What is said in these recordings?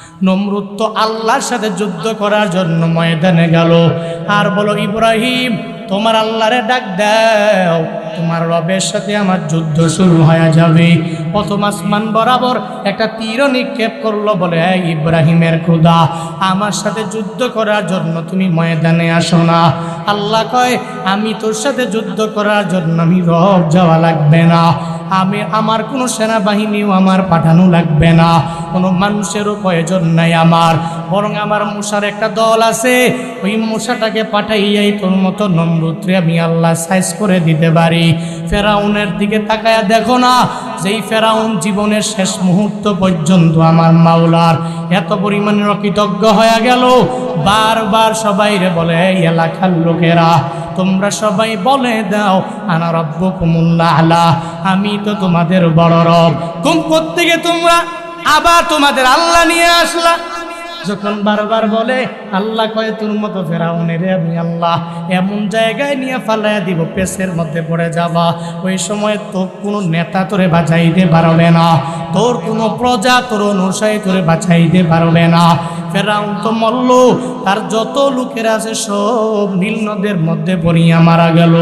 নমরুদ তো আল্লাহর সাথে যুদ্ধ করার জন্য ময়দানে গেল, আর বলো ইব্রাহিম তোমার আল্লাহরে ডাক দাও, তোমার রবের সাথে আমার যুদ্ধ শুরু হয়ে যাবে। প্রথম আসমান বরাবর একটা তীর নিক্ষেপ করলো, বলে এই ইব্রাহিমের খোদা, আমার সাথে যুদ্ধ করার জন্য তুমি ময়দানে আসো না। আল্লাহ কয় আমি তোর সাথে যুদ্ধ করার জন্য আমি রব যাওয়া লাগবে না, আমার কোনো সেনাবাহিনীও আমার পাঠানো লাগবে না, কোনো মানুষেরও প্রয়োজন নাই আমার, বরং আমার মূসার একটা দল আছে, ওই মূসাটাকে পাঠাইয়াই তোর মতো নমরুদরে আমি আল্লাহ সাইজ করে দিতে পারি। ফেরাউনের দিকে তাকায়া দেখো না, যেই ফেরাউন জীবনের শেষ মুহূর্ত পর্যন্ত আমার মাওলার এত পরিমাণে কৃতজ্ঞ হয়ে গেল। বারবার সবাইরে বলে এই এলাকার লোকেরা তোমরা সবাই বলে দাও আনা রব্বুকুমুল আ'লা, আমি তো তোমাদের বড় রব। কোন থেকে তোমরা আবার তোমাদের আল্লাহ নিয়ে আসলা? যখন বারবার বলে আল্লাহ কয় তোর মতো ফেরাউনের আমি আল্লাহ এমন জায়গায় নিয়ে ফালাইয়া দিব পেছের মধ্যে পড়ে যাবা, ওই সময় তোর কোনো নেতা তোরে বাঁচাইতে পারবে না, তোর কোনো প্রজা তোর অনুসারী তোরে বাঁচাইতে পারবে না। ফেরাউন তো মরল, তার যত লোকেরা আছে সব নীল নদের মধ্যে পড়িয়া মারা গেল।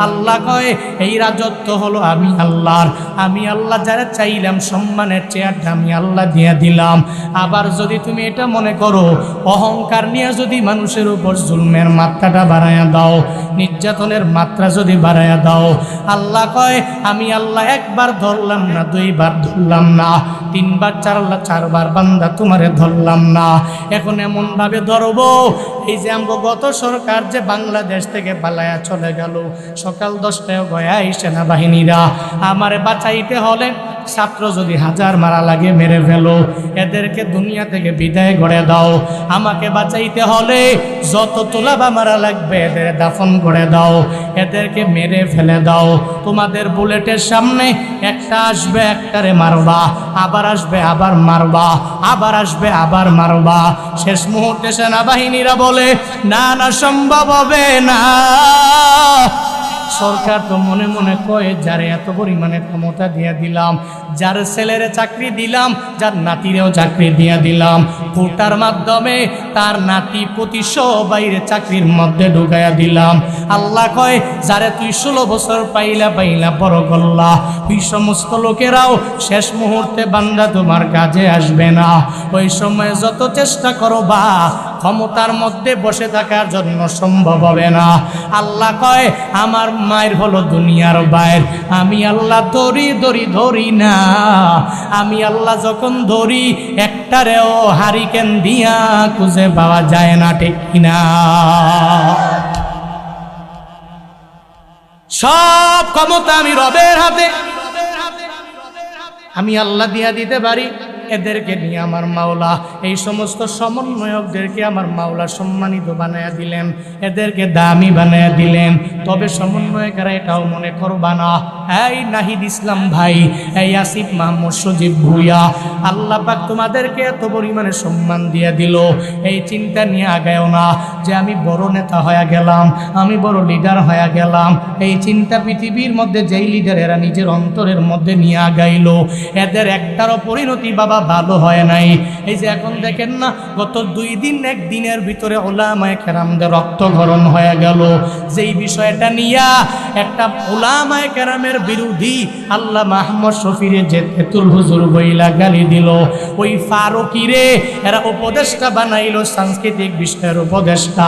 আল্লাহ কয় এই রাজত্ব হলো আমি আল্লাহর, আমি আল্লাহ যারা চাইলাম সম্মানের চেয়ারটা আমি আল্লাহ দিয়ে দিলাম। আবার যদি তুমি এটা মনে করো অহংকার নিয়ে যদি মানুষের উপর জুলমের মাত্রাটা বাড়াইয়া দাও, নির্যাতনের মাত্রা যদি বাড়াইয়া দাও, আল্লাহ কয় আমি আল্লাহ একবার ধরলাম না, দুইবার ধরলাম না, তিনবার চারবার বান্দা তোমারে ধরলাম না, এখন এমন ভাবে ধরবো এই যে আমগো গত সরকার যে বাংলাদেশ থেকে পালায়া চলে গেল, সকাল 10টায় গয়াই সেনাবাহিনীরা আমারে বাঁচাইতে হলে ছাত্র যদি 1000 মারা লাগে মেরে ফেলো, এদেরকে দুনিয়া থেকে বিদায় করে দাও। আমাকে বাঁচাইতে হলে যত তোলাবা মারা লাগবে এদের দাফন করে দাও, এদেরকে মেরে ফেলে দাও। তোমাদের বুলেটের সামনে একটা আসবে একটারে মারবা, আবার আসবে আবার মারবা, আবার আসবে আবার মারবা। শেষ মুহূর্তে সেনাবাহিনীরা বলে না না সম্ভব হবে না। সরকার তো মনে মনে কয় যারে এত পরিমাণে ক্ষমতা দিয়ে দিলাম, যার ছেলেরে চাকরি দিলাম, যার নাতিরেও চাকরি দিয়ে দিলাম, কোটার মাধ্যমে তার নাতি প্রতিশো বাইরে চাকরির মধ্যে ঢুকাইয়া দিলাম। আল্লাহ কয় যারে তুই 16 বছর পাইলা বড় করলা, ওই সমস্ত লোকেরাও শেষ মুহূর্তে বান্দা তোমার কাজে আসবে না। ওই সময় যত চেষ্টা করো বা ক্ষমতার মধ্যে বসে থাকার জন্য সম্ভব হবে না। আল্লাহ কয় আমার মায়ের হলো দুনিয়ার বাইর, আমি আল্লাহ ধরি না, আমি আল্লাহ যখন ধরি একটারেও হারিকেন দিয়া খুঁজে পাওয়া যায় না, ঠিক কিনা? সব ক্ষমতা আমি রবের হাতে, আমি আল্লাহ দিয়া দিতে পারি। এদেরকে নিয়ে আমার মাওলা এই সমস্ত সমন্বয়কদেরকে আমার মাওলা সম্মানিত বানায়া দিলেন, এদেরকে দামি বানায়া দিলেন। তবে সমন্বয়কারা এটাও মনে করবা না এই নাহিদ ইসলাম ভাই, এই আসিফ মাহমুদ সজীব ভুইয়া, আল্লাহ পাক তোমাদেরকে এত পরিমাণে সম্মান দিয়ে দিল, এই চিন্তা নিয়ে আগায়ও না যে আমি বড় নেতা হয়ে গেলাম, আমি বড় লিডার হয়ে গেলাম। এই চিন্তা পৃথিবীর মধ্যে যেই লিডার এরা নিজের অন্তরের মধ্যে নিয়ে আগাইল, এদের একটারও পরিণতি বাবা ভালো হয় নাই। এই যে এখন দেখেন না, গত 2 দিন 1 দিনের ভিতরে উলামায়ে কেরামদের রক্তক্ষরণ হয়ে গেল। যেই বিষয়টা নিয়া একটা উলামায়ে কেরামের বিরোধী আল্লামা আহমদ শফিরে যে তেতুল হুজুর বইলা গালি দিল, ওই ফারুকিরে এরা উপদেষ্টা বানাইল, সাংস্কৃতিক বিষয়ের উপদেষ্টা।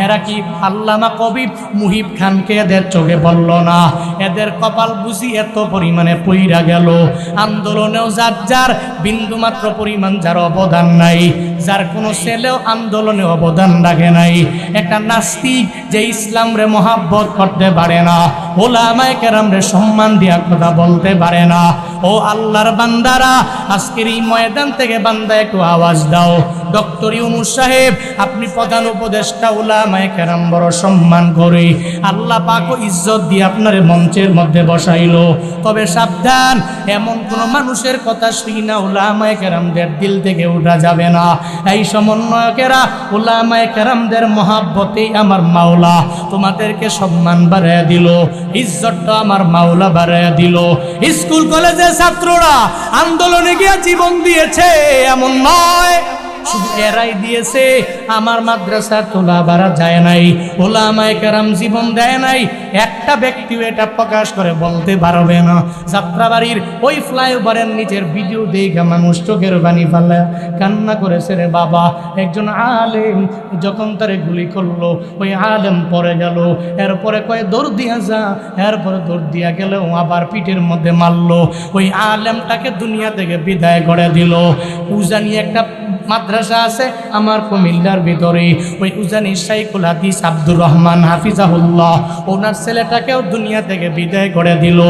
এরা কি আল্লামা কবি মুহিব খানকে এদের চোখে বলল না? এদের কপাল বুঝি এত পরিমাণে পইরা গেল। আন্দোলনেও যার বিন্দুমাত্র পরিমাণ যার অবদান নাই, যার কোনো ছেলেও আন্দোলনে অবদান রাখে নাই। একটা নাস্তিক যে ইসলাম রে মহাব্বত করতে পারে না, উলামায়ে কেরামরে সম্মান দিয়া কথা বলতে পারে না। ও আল্লাহর বান্দারা, আজকের এই ময়দান থেকে বান্দা একটু আওয়াজ দাও, ডক্টর ইউনূস সাহেব আপনি প্রধান উপদেষ্টা, উলামায়ে কেরাম বড় সম্মান করে আল্লাহ পাক ইজ্জত দিয়ে আপনারে মঞ্চের মধ্যে বসাইলো। তবে সাবধান, এমন কোন মানুষের কথা শুনি না উলামায়ে কেরামদের দিল থেকে উঠা যাবে না। এই সমন্বয়কেরা উলামায়ে কেরামদের মহাব্বতেই আমার মাওলা তোমাদেরকে সম্মান বাড়াইয়া দিল, ইজ্জতটা আমার মাওলা বাড়াইয়া দিল। স্কুল কলেজের ছাত্ররা আন্দোলনে গিয়ে জীবন দিয়েছে এমন নয়, শুধু এরাই দিয়েছে, আমার মাদ্রাসার তোলাবারা যায় নাই, উলামায়ে কেরাম জীবন দেয় নাই। একটা ব্যক্তিও এটা প্রকাশ করে বলতে পারবে না। যাত্রাবাড়ির ওই ফ্লাইওভারের নিচের ভিডিও দেখে মানুষ চোখের পানি ফেলে কান্না করেছে রে বাবা। একজন আলেম যখন তারে গুলি করলো, ওই আলেম পরে গেল, এরপরে কয়ে দৌড় দিয়া যা, এরপরে দৌড় দিয়া গেলেও আবার পিঠের মধ্যে মারলো। ওই আলেমটাকে দুনিয়া থেকে বিদায় করে দিল। উজানি একটা মাদ্রাসা আছে আমার কুমিল্লার ভিতরে, ওই উজানি শাইখুল হাদিস আব্দুর রহমান হাফিজাহুল্লাহ, ওনার ছেলেটাকেও দুনিয়া থেকে বিদায় করে দিল।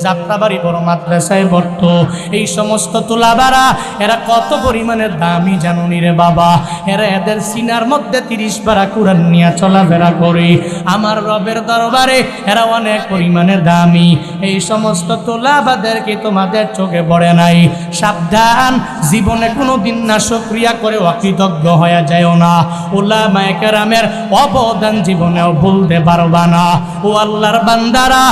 যাত্রাবাড়ি বড় মাদ্রাসায় পড়তো। এই সমস্ত তোলাবারা এরা কত পরিমাণে দামি জানুনি রে বাবা। এরা এদের সিনার মধ্যে 30 পারা কোরআন নিয়ে চলাফেরা করে। আমার রবের দরবারে এরা অনেক পরিমাণে দামি। এই সমস্ত তোলাবাদেরকে তোমাদের চোখে পড়ে নাই। সাবধান, জীবনে কোনোদিন না শুকরিয়া করে অকৃতজ্ঞ হয়ে যায়ও না। উলামায়ে কেরামের অবদান জীবনেও ভুলতে পারবা না। ও আল্লাহর বান্দারা,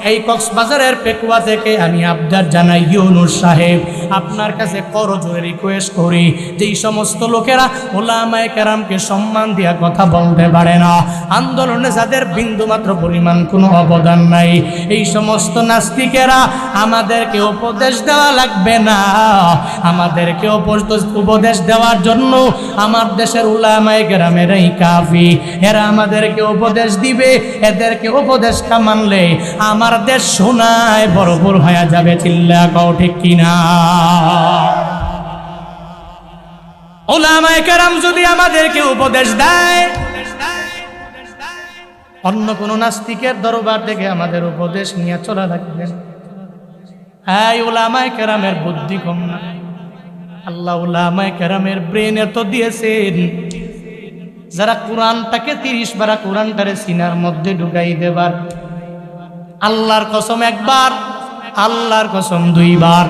এই কক্সবাজারের পেকুয়া থেকে আমি আবদার জানাই ইউনূস সাহেব, আপনার কাছে করজোরে রিকোয়েস্ট করি, যেই সমস্ত লোকেরা উলামায়ে কেরামকে সম্মান দিয়া কথা বলতে পারে না, আন্দোলনে যাদের বিন্দুমাত্র পরিমাণ কোনো অবদান নাই, এই সমস্ত নাস্তিকেরা আমাদেরকে উপদেশ দেওয়া লাগবে না। আমাদেরকে উপদেশ দেওয়ার জন্য আমার দেশের উলামায়ে কেরামেরাই কাফি। এরা আমাদেরকে উপদেশ দিবে, এদেরকে উপদেশটা মানলে আমার দেশ সোনায় ভরপুর হয়ে যাবে। চিল্লা কও ঠিক কিনা? উলামায়ে কেরাম যদি আমাদেরকে উপদেশ দেয়, অন্য কোন নাস্তিকের দরবার থেকে আমাদের উপদেশ নিয়ে চলা লাগবে না। হ্যাঁ, উলামায়ে কেরামের বুদ্ধি কম না। আল্লাহ উলামায়ে কেরামের ব্রেন এত দিয়েছেন, যারা কোরআনটাকে 30 বার কোরআনটারে সিনার মধ্যে ঢুকাই দেবার, আল্লাহর কসম একবার, আল্লাহর কসম 2 বার,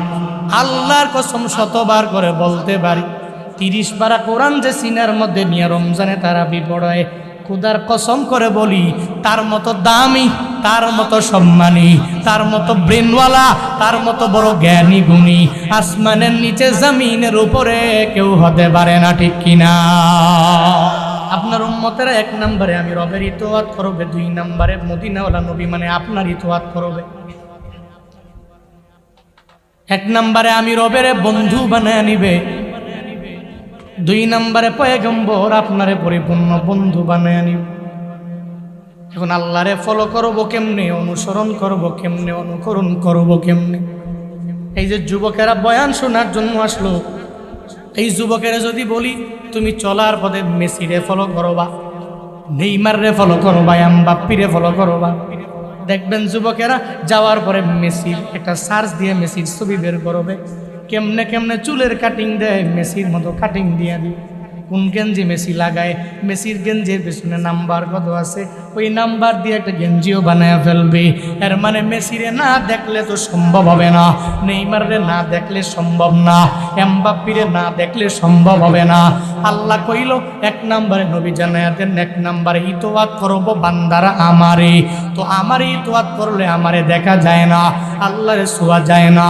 আল্লাহর কসম 100 করে বলতে পারি, 30 পারা কোরআন যে সিনার মধ্যে নিয়ে রমজানে তারাবি পড়ায়, খুদার কসম করে বলি, তার মতো দামি, তার মতো সম্মানী, তার মতো ব্রেনওয়ালা, তার মতো বড় জ্ঞানী গুণী আসমানের নিচে জমিনের উপরে কেউ হতে পারে না। ঠিক কিনা? আপনার উম্মতেরা 1 নম্বরে আমি রবের ইতোয়াত করবে, 2 নম্বরে মদিনাওয়ালা নবী মানে আপনার ইতোয়াত করবে। 1 নম্বরে আমি রবের বন্ধু বানায় নিবে, 2 নম্বরে পয়গম্বর আপনারে পরিপূর্ণ বন্ধু বানায় নিবে। এখন আল্লাহরে ফলো করবো কেমনে, অনুসরণ করব কেমনে, অনুকরণ করব কেমনে? এই যে যুবকেরা বয়ান শোনার জন্য আসলো, এই যুবকেরা যদি বলি তুমি চলার পথে মেসিরে ফলো করবা, নেইমারে ফলো করবা, এমবাপ্পিরে ফলো করবা, দেখবেন যুবকেরা যাওয়ার পরে মেসির একটা সার্চ দিয়ে মেসির ছবি বের করবে, কেমনে কেমনে চুলের কাটিং দেয়, মেসির মতো কাটিং দিয়ে দিবে। কোন গেঞ্জি মেসি লাগায়, মেসির গেঞ্জির পেছনে নাম্বার কত আছে, ওই নাম্বার দিয়ে একটা গেঞ্জিও বানায় ফেলবে। এর মানে মেসিরে না দেখলে তো সম্ভব হবে না, নেইমারে না দেখলে সম্ভব না, এমবাপ্পিরে না দেখলে সম্ভব হবে না। আল্লাহ কইল 1 নম্বরে নবী জানায়া দেন, 1 নম্বরে ইতোয়াত করবো বান্দারা আমারে। তো আমারে ইতোয়াত করলে আমারে দেখা যায় না, আল্লাহরে ছোঁয়া যায় না,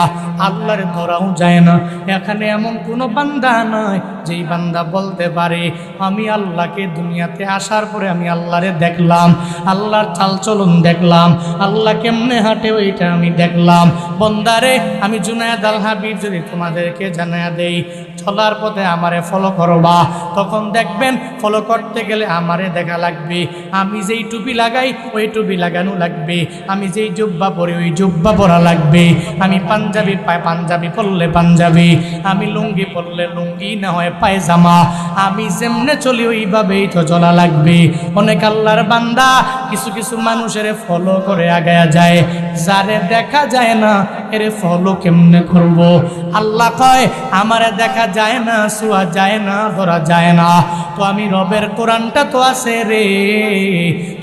আল্লাহরে ধরাও যায় না। এখানে এমন কোনো বান্দা নয় যেই বান্দা বলতে পারে আমি আল্লাহকে দুনিয়াতে আসার পরে আমি আল্লাহরে দেখলাম, আল্লাহর চালচলন দেখলাম, আল্লাহ কেমনে হাঁটে ওইটা আমি দেখলাম। বন্দারে, আমি জুনায়েদ আল হাবিব যদি তোমাদেরকে জানায়া দেই চলার পথে আমারে ফলো করবা, তখন দেখবেন ফলো করতে গেলে আমারে দেখা লাগবে। আমি যেই টুপি লাগাই ওই টুপি লাগানো লাগবে, আমি যেই জুব্বা পরি ওই জুব্বা পরা লাগবে, আমি পাঞ্জাবি পাঞ্জাবি পরলে পাঞ্জাবি, আমি লুঙ্গি পরলে লুঙ্গি, না হয় পায়জামা, আমি যেমনে চলি ওইভাবেই তো চলা লাগবে। অনেক আল্লাহর বান্দা কিছু কিছু মানুষের ফলো করে আগায়া যায়, যারে দেখা যায় না এরে ফলো কেমনে করব? আল্লাহ কয় আমারে দেখা যায় না, ছোঁয়া যায় না, ধরা যায় না, তো আমি রবের কোরআনটা তো আছে রে,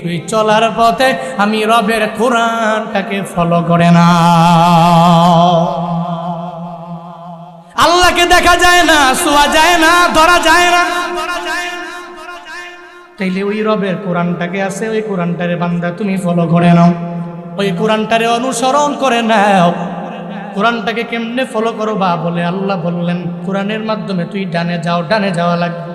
তুই চলার পথে আমি রবের কোরআনটাকে ফলো করে না। আল্লাহকে দেখা যায় না, ছোঁয়া যায় না, ধরা যায় না, তাইলে ওই রবের কোরআনটাকে আছে, ওই কোরআনটারে বান্দা তুমি ফলো করে নাও, ওই কোরআনটারে অনুসরণ করে নাও। কোরআনটাকে কেমনে ফলো করবা? বলে আল্লাহ বললেন কোরআনের মাধ্যমে তুই ডানে যাও, ডানে যাওয়া লাগবে।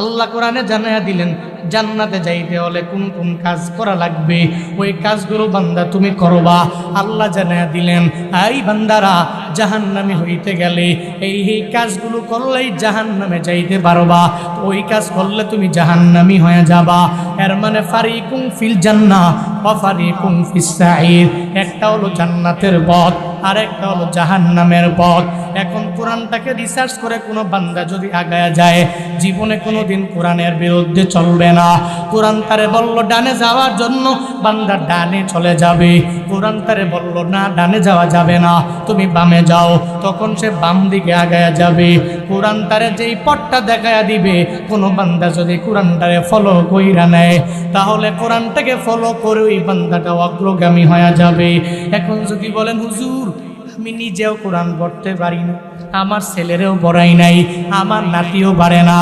আল্লাহ কোরআনে জানাইয়া দিলেন জান্নাতে যাইতে হলে কোন কোন কাজ করা লাগবে, ওই কাজগুলো বান্দা তুমি করবা। আল্লাহ জানাইয়া দিলেন এই বান্দারা জাহান্নামী হইতে গেলে এই কাজগুলো করলেই জাহান্নামে যাইতে পারবা, ওই কাজ করলে তুমি জাহান্নামী হয়ে যাবা। এর মানে ফারিকুম ফিল জান্নাহ ওয়া ফারিকুম ফিস সাঈর, একটা হলো জান্নাতের পথ আর একটা হলো জাহান্নামের পথ। এখন কোরআনটাকে রিসার্চ করে কোনো বান্দা যদি আগায়া যায়, জীবনে কোনোদিন কোরআনের বিরুদ্ধে চলবে না। কোরআন তারে বলল ডানে যাওয়ার জন্য, বান্দা ডানে চলে যাবে। কোরআন তারে বলল না ডানে যাওয়া যাবে না, তুমি বামে যাও, তখন সে বাম দিকে আগায়া যাবে। কোরআন তারে যেই পথটা দেখায়া দিবে, কোনো বান্দা যদি কোরআনটারে ফলো কইরা নেয়, তাহলে কোরআনটাকে ফলো করে ওই বান্দাটা অগ্রগামী হয়ে যাবে। এখন যদি বলেন হুজুর আমি নিজেও কোরআন পড়তে পারি না, আমার ছেলেরেও পড়াই নাই, আমার নাতিও পারে না,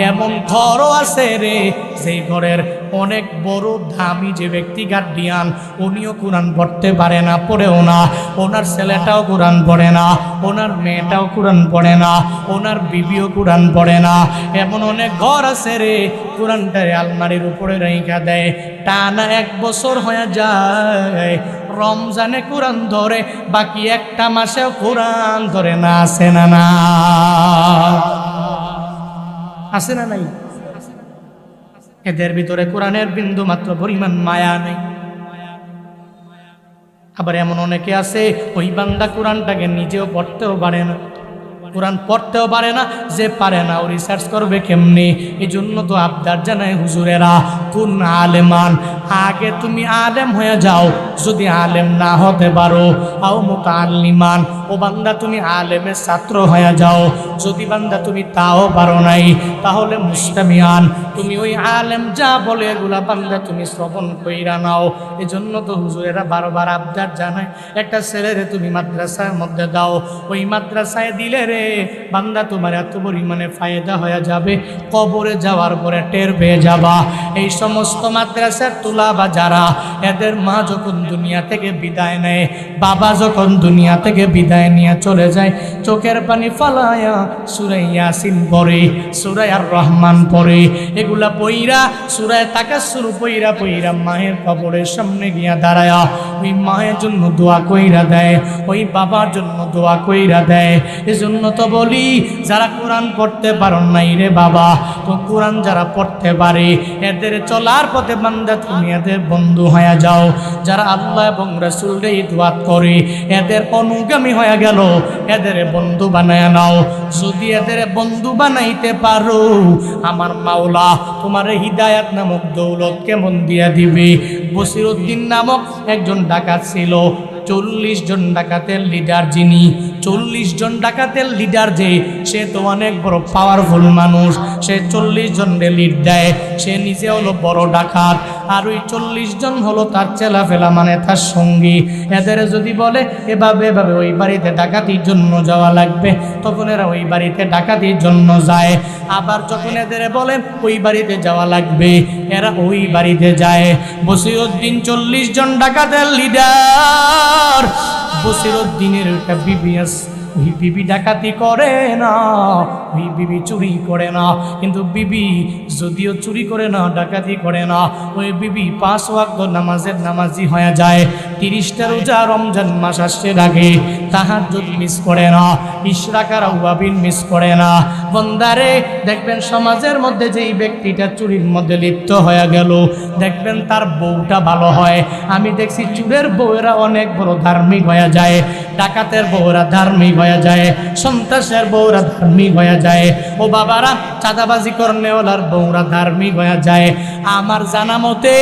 এমন ঘরও আছে রে সেই ঘরের অনেক বড় দামি যে ব্যক্তি গার্ডিয়ান, উনিও কোরআন পড়তে পারে না, পড়েও না, ওনার ছেলেটাও কোরআন পড়ে না, ওনার মেয়েটাও কোরআন পড়ে না, ওনার বিবিও কোরআন পড়ে না। এমন অনেক ঘর আছে রে কোরআনটারে আলমারির উপরে রেখা দেয়, টানা 1 বছর হয়ে যায়, রমজানে কোরআন ধরে, বাকি একটা মাসেও কোরআন ধরে না। আছে না না? আছে না নাই? এদের ভিতরে কোরআনের বিন্দু মাত্র পরিমাণ মায়া নেই। আবার এমন অনেকে আছে ওই বান্দা কোরআনটাকে নিজেও পড়তেও পারে না, কোরআন পড়তেও পারে না, যে পারে না ও রিসার্চ করবে কেমনি? এই জন্য তো আবদার জানায় হুজুরেরা কোন আলেমান, আগে তুমি আলেম হয়ে যাও, যদি আলেম না হতে পারো আও মুতাআল্লিমান, ও বান্দা তুমি আলেমের ছাত্র হয়ে যাও, যদি বান্দা তুমি তাও পারো নাই তাহলে মুস্তামিয়ান, তুমি ওই আলেম যা বলে এগুলা বান্দা তুমি শ্রবণ কইরা নাও। এই জন্য তো হুজুরেরা বারবার আবদার জানায় একটা ছেলেরে তুমি মাদ্রাসার মধ্যে দাও, ওই মাদ্রাসায় দিলে রে বান্দা তোমার এত পরিমাণে ফায়দা হয়ে যাবে, কবরে যাওয়ার পরে টের পেয়ে যাবা। এই সমস্ত মাদ্রাসার তুলাবা যারা, এদের মা যখন দুনিয়া থেকে বিদায় নেয়, বাবা যখন দুনিয়া থেকে বিদায় নিয়ে চলে যায়, চোখের পানি ফালায়া সূরা ইয়াসিন পড়ে, সূরা আর রহমান পড়ে, এগুলা পইরা সূরা তাকাসসুর পইরা পইরা মায়ের কবরের সামনে গিয়া দাঁড়ায়া ওই মায়ের জন্য দোয়া কইরা দেয়, ওই বাবার জন্য দোয়া কইরা দেয়। এজন্য তো বলি যারা কোরআন পড়তে পারো নাই রে বাবা, তো কোরআন যারা পড়তে পারে এদের চলার পথে বান্দা তুমি এদের বন্ধু হয়ে যাও। যারা আল্লাহ এবং রাসূলকে ইতবাত করে এদের অনুগামী হয়ে গেল, এদের বন্ধু বানায় নাও। যদি এদের বন্ধু বানাইতে পারো, আমার মাওলা তোমার হিদায়াত নামক দৌলত কেমন দিয়া দিবে। বসিরউদ্দিন নামক একজন ডাকাত ছিল, 40 জন ডাকাতের লিডার, যিনি 40 জন ডাকাতের লিডার, যে সে তো অনেক বড় পাওয়ারফুল মানুষ, সে 40 জনকে লিড দেয়, সে নিজে হলো বড় ডাকাত, আর ওই 40 জন হলো তার চেলাফেলা, মানে তার সঙ্গী। এদের যদি বলে এভাবে এভাবে ওই বাড়িতে ডাকাতির জন্য যাওয়া লাগবে, তখন এরা ওই বাড়িতে ডাকাতির জন্য যায়। আবার যখন এদের বলে ওই বাড়িতে যাওয়া লাগবে, এরা ওই বাড়িতে যায়। বসিরউদ্দিন 40 জন ডাকাতের লিডার, বসিরউদ্দিনের একটা বিবি আছে, ওই বিবি ডাকাতি করে না, ওই বিবি চুরি করে না, কিন্তু বিবি যদিও চুরি করে না, ডাকাতি করে না, ওই বিবি 5 ওয়াক্ত নামাজের নামাজি হয়ে যায়। 30টা রোজা রমজান মাস আসছে আগে তাহাজ্জুদ মিস করে না, ইশরাক আর আওয়াবিন মিস করে না। বন্দারে দেখবেন সমাজের মধ্যে যেই ব্যক্তিটা চুরির মধ্যে লিপ্ত হয়ে গেল, দেখবেন তার বউটা ভালো হয়। আমি দেখছি চুরের বউয়েরা অনেক বড় ধার্মিক হয়ে যায়, ডাকাতের বউরা ধার্মিক হয়ে যায়, সন্ত্রাসের বউরা ধার্মিক হয়ে যায়। ও বাবারা, চাঁদাবাজি করনেওয়ালার বউরা ধার্মিক হয়ে যায়। আমার জানা মতে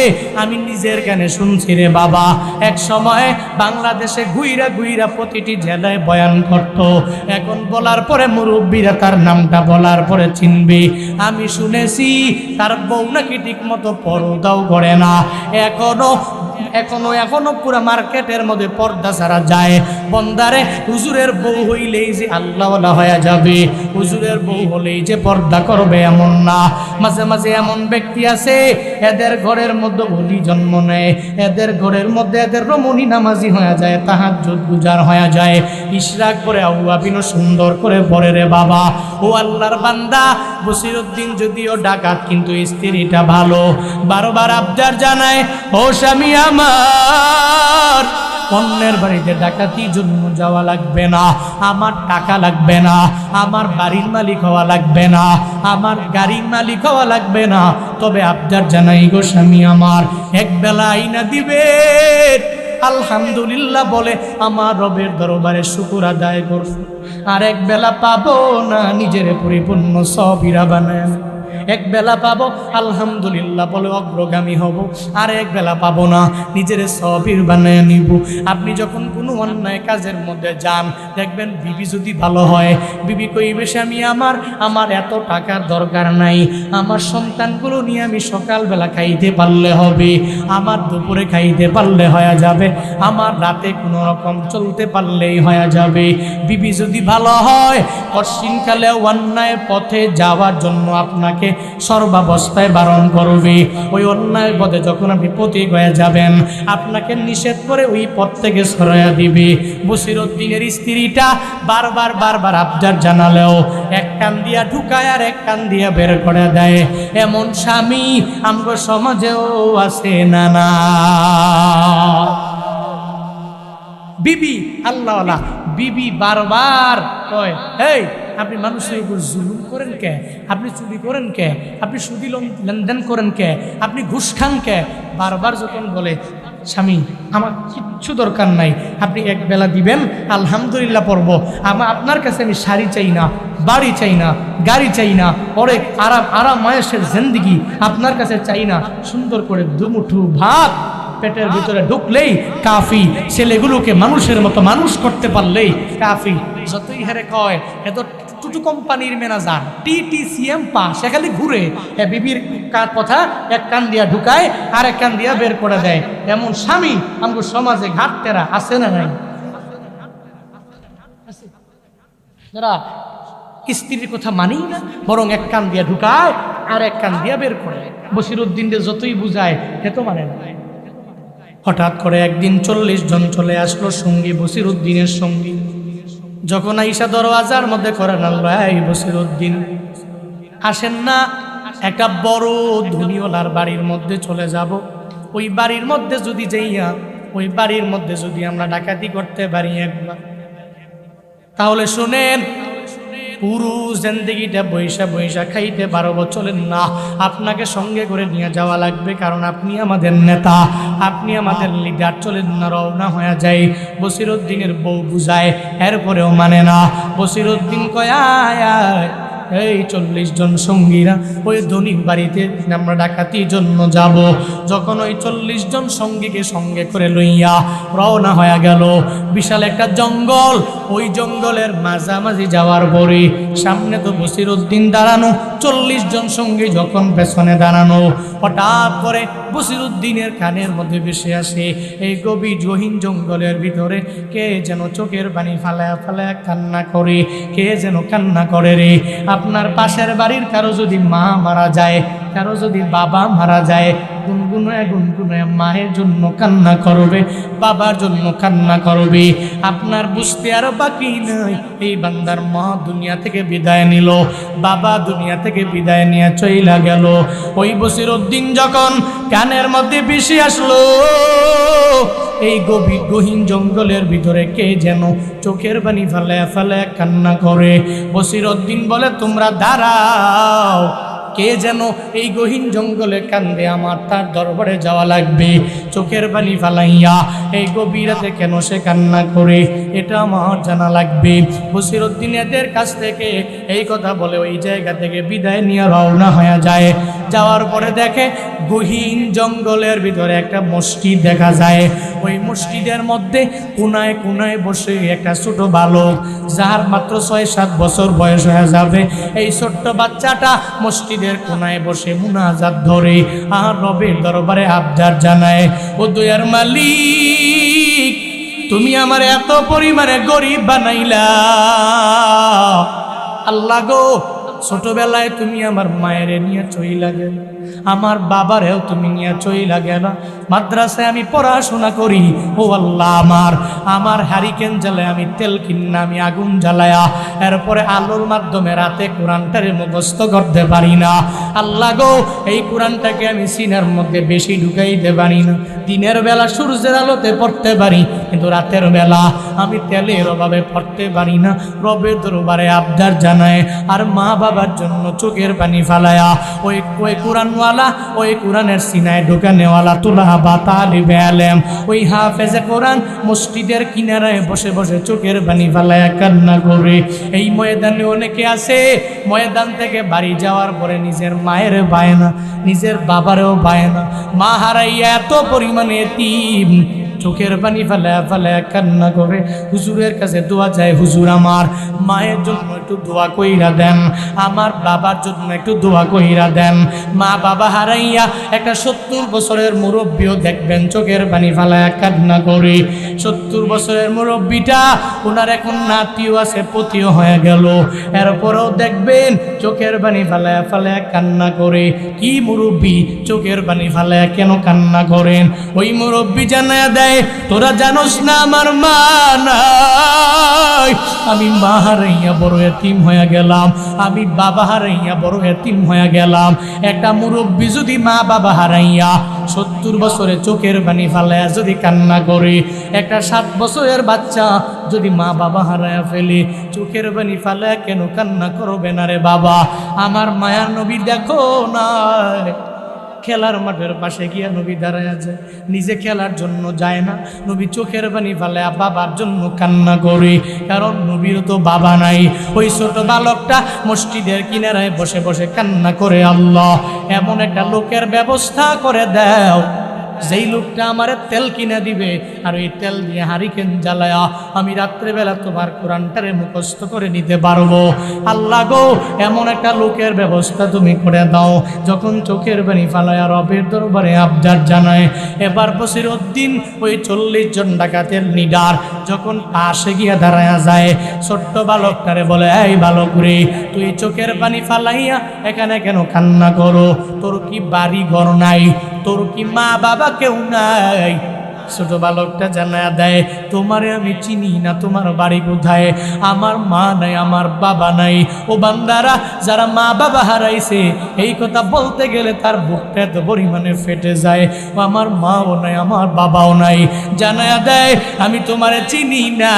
আমি নিজের কানে শুনছি রে বাবা, এক সময় বাংলাদেশে গুইরা গুইরা প্রতিটি জেলায় বয়ান করত। এখন বলার পরে মুরব্বীরা তার নামটা বলার পরে চিনবে। আমি শুনেছি তার বউ নাকি ঠিক মতো পর্দাও করে না। এখনো পুরা মার্কেটের মধ্যে পর্দা ছাড়া যায়। বন্দারে, হুজুরের বউ হইলেই যে আল্লাহওয়ালা হয়ে যাবে, হুজুরের বউ হলেই যে পর্দা করবে এমন না। মাঝে মাঝে এমন ব্যক্তি আছে, এদের ঘরের মধ্যে ওলি জন্ম নেয়, এদের ঘরের মধ্যে এদের রমণী নামাজি হয়ে যায়, তাহাজ্জুদ গুজার হয়ে যায়, ইশরাক করে আউয়াবিনও সুন্দর করে পড়ে রে বাবা। ও আল্লাহর বান্দা, বসিরউদ্দিন যদিও ডাকাত কিন্তু স্ত্রীটা ভালো। বারবার আবদার জানায়, ও স্বামী আমার, অন্যের বাড়িতে ডাকাতির জন্য যাওয়া লাগবে না, আমার টাকা লাগবে না, আমার বাড়ির মালিক হওয়া লাগবে না, আমার গাড়ির মালিক হওয়া লাগবে না, তবে আবদার জানাই গো স্বামী আমার, এক বেলা আইনা দিবে। আলহামদুলিল্লাহ বলে আমার রবের দরবারে শুকর আদায় করব। আর এক বেলা পাবো না, নিজের পরিপূর্ণ সবিরা বানায়। এক বেলা পাবো আলহামদুলিল্লাহ বলে অগ্রগামী হব, আর এক বেলা পাবো না, নিজের সবির বানায় নিব। আপনি যখন কোনো অন্যায় কাজের মধ্যে যান, দেখবেন বিবি যদি ভালো হয়, বিবি কইবে স্বামী আমার এত টাকার দরকার নাই, আমার সন্তানগুলো নিয়ে আমি সকালবেলা খাইতে পারলে হবে, আমার দুপুরে খাইতে পারলে হয়ে যাবে, আমার রাতে কোনো রকম চলতে পারলেই হয়ে যাবে। বিবি যদি ভালো হয়, অশ্বিনকালে অন্যায় পথে যাওয়ার জন্য আপনাকে সর্বাবস্থায় বারণ করবে। ওই অন্যায় পথে যখন আপনি পথিক হয়ে যাবেন, আপনাকে নিষেধ করে ওই পথ থেকে সরাইয়া দিবে। বসিরউদ্দিনের স্ত্রীটা বারবার আবদার জানালেও এক কান দিয়া ঢুকায় আর এক কান দিয়া বের করে দেয়। এমন স্বামী আমগো সমাজেও আছে না না। বিবি আল্লাহওয়ালা বিবি বারবার কয়, এই আপনি মানুষের উপর জুলুম করেন কে, আপনি চুরি করেন কে, আপনি সুদি লেনদেন করেন কে, আপনি ঘুষ খান কে। বারবার যখন বলে, স্বামী আমার কিচ্ছু দরকার নাই, আপনি এক বেলা দিবেন আলহামদুলিল্লাহ পড়ব, আপনার কাছে আমি শাড়ি চাই না, বাড়ি চাই না, গাড়ি চাই না, অনেক আরাম মায়েশের জিন্দেগি আপনার কাছে চাই না, সুন্দর করে দুমুঠু ভাত পেটের ভিতরে ঢুকলেই কাফি, ছেলেগুলোকে মানুষের মতো মানুষ করতে পারলেই কাফি। যতই হেরে কয় এত টুটু কোম্পানির ম্যানেজার, TTCM পাস, খালি ঘুরে বিবির কথা এক কান দিয়া ঢুকায় আর এক কান দিয়া বের করে দেয়। এমন স্বামী আমাদের সমাজে ঘাটতেরা আছে না নাই? যারা স্ত্রীর কথা মানি না, বরং এক কান দিয়া ঢুকায় আর এক কান দিয়া বের করে। বসিরউদ্দিনকে যতই বুঝায় সে তো মানে না। হঠাৎ করে একদিন 40 জন চলে আসলো সঙ্গী, বসিরউদ্দিনের সঙ্গী। যখন আইসা দরওয়াজার মধ্যে করেন, আল্লাহ বসিরউদ্দিন আসেন না, একটা বড় ধনীওয়ালার বাড়ির মধ্যে চলে যাব। ওই বাড়ির মধ্যে যদি যাইয়া, ওই বাড়ির মধ্যে যদি আমরা ডাকাতি করতে পারি একবার, তাহলে শুনেন পুরো জিন্দেগিটা বৈশা খাইতে পারবো। চলেন না, আপনাকে সঙ্গে করে নিয়ে যাওয়া লাগবে, কারণ আপনি আমাদের নেতা, আপনি আমাদের লিডার। চলেন না, রওনা হয়ে যায়। বসিরউদ্দিনের বউ বুঝায়, এরপরেও মানে না। বসিরউদ্দিন কয়, আয় এই 40 জন সঙ্গীরা ওই ধনীর বাড়িতে আমরা ডাকাতির জন্য যাব। যখন ওই 40 জন সঙ্গীকে সঙ্গে করে লইয়া রওনা হয়ে গেল, বিশাল একটা জঙ্গল। ওই জঙ্গলের মাঝামাঝি যাওয়ার পরে সামনে তো বসিরউদ্দিন দাঁড়ানো, 40 জন সঙ্গী যখন পেছনে দাঁড়ানো, হঠাৎ করে বসিরউদ্দিনের কানের মধ্যে ভেসে আসে, এই গভীর গহীন জঙ্গলের ভিতরে কে যেন চোখের পানি ফালায়া ফালায়া কান্না করে, কে যেন কান্না করে রে। আপনার পাশের বাড়ির কারো যদি মা মারা যায়, কারো যদি বাবা মারা যায়, গুনগুনায় মায়ের জন্য কান্না করবে, বাবার জন্য কান্না করবে। আপনার বুঝতে আর বাকি নাই, এই বান্দার মা দুনিয়া থেকে বিদায় নিল, বাবা দুনিয়া থেকে বিদায় নিয়ে চইলা গেল। ওই বসিরউদ্দিন যখন কানের মধ্যে ভেসে আসলো, এই গভীর গহীন জঙ্গলের ভিতরে কে যেন চোখের পানি ফালায়া ফালায়া কান্না করে। বসিরউদ্দিন বলে, তোমরা দাঁড়াও, কে যেন এই গহীন জঙ্গলে কান্দে, আমার তার দরবারে যাওয়া লাগবে। চোখের পানি ফালাইয়া এই গভীর রাতে কেন সে কান্না করে, এটা আমার জানা লাগবে। বসিরউদ্দিন এদের কাছ থেকে এই কথা বলে ওই জায়গা থেকে বিদায় নিয়ে রওনা হয়ে যায়। যাওয়ার পরে দেখে গহীন জঙ্গলের ভিতরে একটা মসজিদ দেখা যায়। ওই মসজিদের মধ্যে কোনায় কোনায় বসে একটা ছোট বালক, যার মাত্র 6-7 বছর বয়স হয়ে যাবে, এই ছোট্ট বাচ্চাটা মসজিদের কোনায় বসে মুনাজাত ধরে আর রবের দরবারে আবদার জানায়, ও দয়ার মালিক, তুমি আমার এত পরিমাণে গরিব বানাইলা আল্লাহ গো, ছোটবেলায় তুমি আমার মায়ের নিয়ে চইলা গেল, আমার বাবারেও তুমি নিয়ে চইলা গেল, মাদ্রাসায় আমি পড়াশোনা করি, ও আল্লাহ আমার হারিকেন জ্বালায় আমি তেল কিনা আমি আগুন জ্বালায়া এরপরে আলোর মাধ্যমে রাতে কোরআনটারে মুখস্থ করতে পারি না। আল্লাহ গো, এই কোরআনটাকে আমি সিনার মধ্যে বেশি ঢুকাইতে পারি না। দিনের বেলা সূর্যের আলোতে পড়তে পারি, কিন্তু রাতের বেলা আমি তেলের অভাবে পড়তে পারি না। রবের দরবারে আবদার জানায় আর মা বাবার জন্য চোখের পানি ফালায়া ওই কোরআনওয়ালা, ওই কোরআনের সিনায় ঢুকানেওয়ালা তুলা বা তালিবে আলেম, ওই হাফেজে কোরআন মসজিদের কিনারায় বসে বসে চোখের পানি ফালায়া কান্না করে। এই ময়দানে অনেকে আছে, ময়দান থেকে বাড়ি যাওয়ার পরে নিজের মায়ের পায় না, নিজের বাবারেও পায় না, মা হারাইয়া এত পরিমাণে এতিম, চোখের পানি ফালায়া ফালায়া কান্না করে হুজুরের কাছে দোয়া যায়, হুজুর আমার মায়ের জন্য একটু দোয়া কইরা দেন, আমার বাবার জন্য একটু দোয়া কইরা দেন। মা বাবা হারাইয়া একটা 70 বছরের মুরব্বীও দেখবেন চোখের পানি ফালায়া কান্না করে। 70 বছরের মুরব্বীটা, ওনার এখন নাতিও আছে, পতিও হয়ে গেল, এরপরেও দেখবেন চোখের পানি ফালায়া ফালায়া কান্না করে। কি মুরব্বী চোখের পানি ফালায়া কেন কান্না করেন? ওই মুরব্বী জানায়া দেয়, তোরা জানোস না আমার মা নাই, আমি মা হারাইয়া বড় এতিম হয়ে গেলাম, আমি বাবা হারাইয়া বড় এতিম হয়ে গেলাম। একটা মুরব্বী যদি মা বাবা হারাইয়া 70 বছরে চোখের পানি ফালায়া যদি কান্না করে, একটা 7 বছরের বাচ্চা যদি মা বাবা হারায়া ফেলে চোখের পানি ফালায়া কেন কান্না করবে না রে বাবা? আমার মায়ার নবী দেখো না, খেলার মাঠের পাশে গিয়া নবী দাঁড়ায় যায়, নিজে খেলার জন্য যায় না, নবী চোখের পানি ফালায়া বাবার জন্য কান্না করে, কারণ নবীর তো বাবা নাই। ওই ছোট বালকটা মসজিদের কিনারায় বসে বসে কান্না করে, আল্লাহ এমন একটা লোকের ব্যবস্থা করে দাও যেই লোকটা আমার তেল কিনে দিবে, আর ওই তেল দিয়ে হারিকেন জ্বালায়া আমি রাত্রেবেলা তোমার কোরআনটারে মুখস্থ করে নিতে পারবো। আল্লাহ গো, এমন একটা লোকের ব্যবস্থা তুমি করে দাও। যখন চোখের পানি ফালায়া রবের দরবারে আবদার জানায়, এবার বসিরউদ্দিন ওই 40 জন ডাকাতের লিডার যখন পাশে গিয়া দাঁড়ায়া যায়, ছোট্ট বালকটারে বলে, এই বালক রে, তুই চোখের পানি ফালাইয়া এখানে কেন কান্না করো? তোর কি বাড়ি ঘর নাই? তোর কি মা বাবা কেউ নাই? ছোট বালকটা জানায়া দেয়, তোমারে আমি চিনি না, তোমার বাড়ি কোথায়? আমার মা নাই, আমার বাবা নাই। ও বান্দারা, যারা মা বাবা হারাইছে এই কথা বলতে গেলে তার বুকটা এত পরিমাণে ফেটে যায়। ও আমার মাও নাই, আমার বাবাও নাই। জানায়া দেয়, আমি তোমারে চিনি না,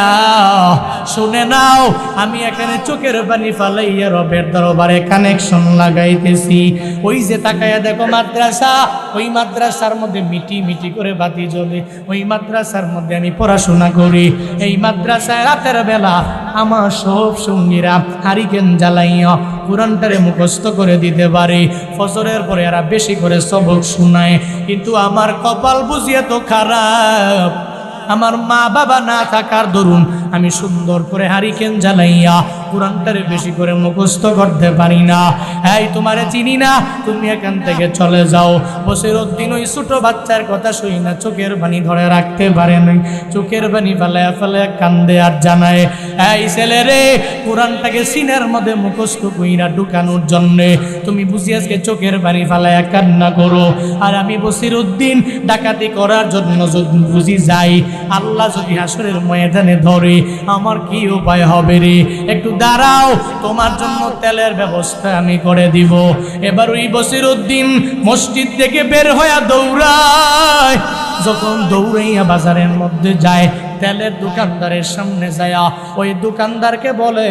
শুনে নাও, আমি এখানে চোখের পানি ফালাইয়া রবের দরবারে কানেকশন লাগাইতেছি। ওই যে তাকায়া দেখো মাদ্রাসা, ওই মাদ্রাসার মধ্যে মিটি মিটি করে বাতি জ্বলে, ওই মাদ্রাসার মধ্যে আমি পড়াশোনা করি। এই মাদ্রাসায় রাতের বেলা আমার সব সঙ্গীরা হারিকেন জ্বালাইয়া কোরআনটারে মুখস্থ করে দিতে পারে। ফজরের পরে এরা বেশি করে সবক শোনায়, কিন্তু আমার কপাল বুঝিয়ে তো খারাপ, আমার মা বাবা না থাকার দরুন আমি সুন্দর করে হারিকেন জ্বালাইয়া কোরআনটারে বেশি করে মুখস্থ করতে পারি না। এই তোমারে চিনি না, তুমি এখান থেকে চলে যাও। বসিরউদ্দিন ওই ছোট বাচ্চার কথা শুই না চোখের পানি ধরে রাখতে পারে নাই, চোখের পানি ফালায়া ফালায়া কান্দে আর জানায়, এই ছেলে রে, কোরআনটাকে সিনার মধ্যে মুখস্থ কইরা ঢুকানোর জন্যে তুমি বুঝি আজকে চোখের পানি ফালায়া কান্না করো, আর আমি বসিরউদ্দিন ডাকাতি করার জন্য যদি বুঝি যাই, আল্লাহ যদি হাসরের ময়দানে ধরে আমার কি উপায় হবে রে? একটু দাঁড়াও, তোমার জন্য তেলের ব্যবস্থা আমি করে দিব। এবার ওই বসিরউদ্দিন মসজিদ থেকে বের হইয়া দৌড়ায়। যখন দৌড়াইয়া বাজারের মধ্যে যায়, তেলের দোকানদারের সামনে যায়, ওই দোকানদারকে বলে,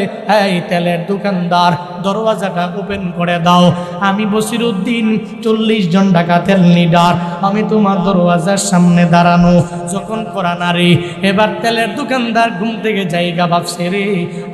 এই তেলের দোকানদার, দরওয়াজাটা ওপেন করে দাও। আমি বসিরউদ্দিন 40 জন ডাকাতের লিডার, আমি তোমার দরওয়াজার সামনে দাঁড়ানো। যখন করা নারী এবার তেলের দোকানদার ঘুম থেকে জায়গা ভাবছে রে,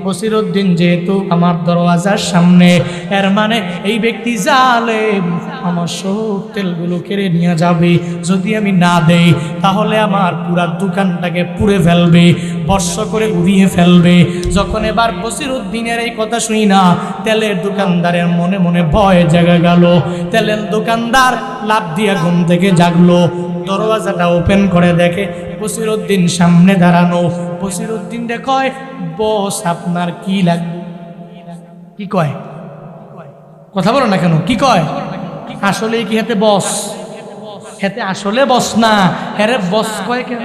বসিরউদ্দিন যেহেতু আমার দরওয়াজার সামনে, এর মানে এই ব্যক্তি জালেম, আমার সব তেলগুলো কেড়ে নিয়ে যাবে। যদি আমি না দেই তাহলে আমার পুরা দোকানটাকে পুড়ে ফেলবে, বর্ষ করে উড়িয়ে ফেলবে। যখন এবার বসিরউদ্দিনের এই কথা শুনি না, তেলের দোকানদারের মনে মনে ভয় জেগে গেল। তেলের দোকানদার লাফ দিয়ে ঘুম থেকে জাগলো, দরওয়াজাটা ওপেন করে দেখে বসিরউদ্দিন সামনে দাঁড়ানো। বসিরউদ্দিন কয়, বস আপনার কি লাগবে? কি কয়? কথা বলো না কেন? কি কয়? আসলে কি হেতে বস? হেতে আসলে বস না, হেরে বস কয় কেন?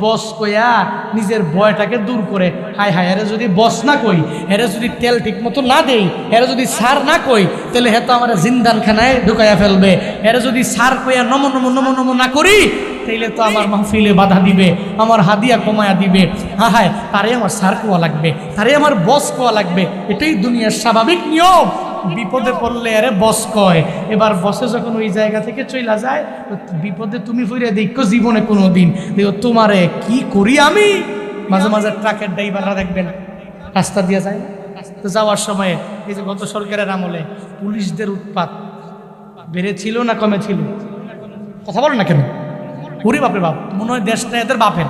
বস কইয়া নিজের ভয়টাকে দূর করে, হায় হায় এরে যদি বস না কই, এরে যদি তেল ঠিক মতো না দেই, এরে যদি সার না কই, তাহলে হেতো আমার জিন্দানখানায় ঢুকাইয়া ফেলবে। এরে যদি সার কইয়া নম নম নম নম না করি, তাইলে তো আমার মাহফিলে বাধা দিবে, আমার হাদিয়া কমায়া দিবে। হ্যাঁ হায়, তারে আমার সার কোয়া লাগবে, তারে আমার বস কোয়া লাগবে। এটাই দুনিয়ার স্বাভাবিক নিয়ম। বিপদে পড়লে আরে বস কয়। এবার বসে যখন ওই জায়গা থেকে চইলা যায়, বিপদে তুমি ফিরে দেখো জীবনে কোনো দিন দেখো তোমারে কি করি আমি। মাঝে মাঝে ট্রাকের ড্রাইভাররা দেখবেন রাস্তা দিয়ে যায়, তো যাওয়ার সময় এই যে গত সরকারের আমলে পুলিশদের উৎপাত বেড়েছিল না কমে ছিল? কথা বলো না কেন? ওরে বাপরে বাপ, মনে হয় দেশটা এদের বাপের।